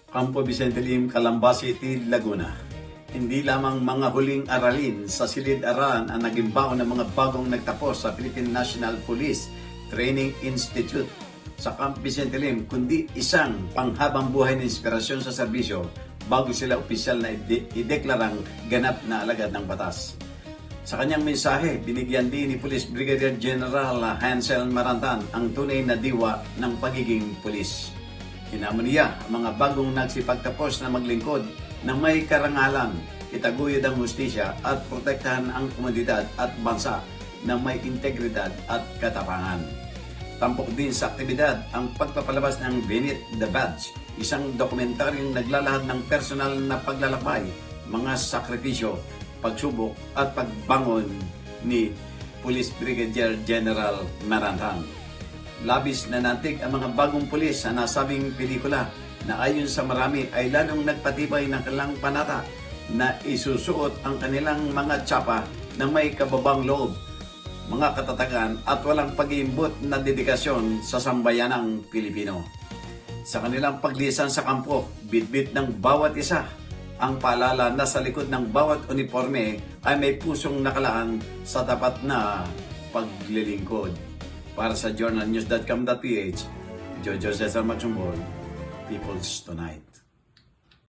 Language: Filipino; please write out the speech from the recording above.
Campo Vicente Lim, Calamba City, Laguna. Hindi lamang mga huling aralin sa silid-aralan ang naging baon ng mga bagong nagtapos sa Philippine National Police Training Institute sa Campo Vicente Lim, kundi isang panghabang buhay na inspirasyon sa serbisyo bago sila opisyal na ideklarang ganap na alagad ng batas. Sa kanyang mensahe, binigyan din ni Police Brigadier General Hansel Marantan ang tunay na diwa ng pagiging pulis. Hinamon niya ang mga bagong nagsipagtapos na maglingkod ng may karangalan, itaguyod ang hustisya at protektahan ang komunidad at bansa na may integridad at katapangan. Tampok din sa aktibidad ang pagpapalabas ng Beneath the Badge, isang dokumentaryong naglalahad ng personal na paglalakbay, mga sakripisyo, pagsubok at pagbangon ni Police Brigadier General Marantan. Labis na nantig ang mga bagong pulis sa nasabing pelikula na ayon sa marami ay lalong nagpatibay ng kanilang panata na isusuot ang kanilang mga tsapa na may kababang loob, mga katatagan at walang pag-iimbot na dedikasyon sa sambayanang Pilipino. Sa kanilang paglisan sa kampo, bitbit ng bawat isa ang paalala na sa likod ng bawat uniforme ay may pusong nakalaan sa tapat na paglilingkod. Para sa journalnews.com.ph, Jojo Cesar Matsumbol, People's Tonight.